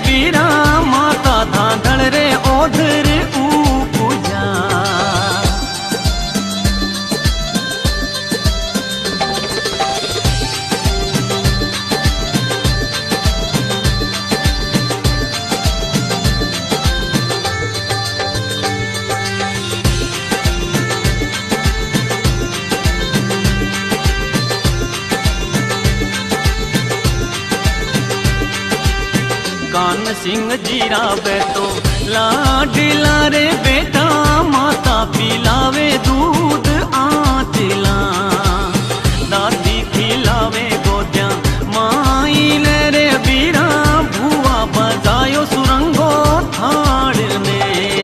बीरा माता धांधल रे ओधर पूजा। कान सिंह जीरा बैठो लाडला रे बेटा माता पिलावे दूध आँच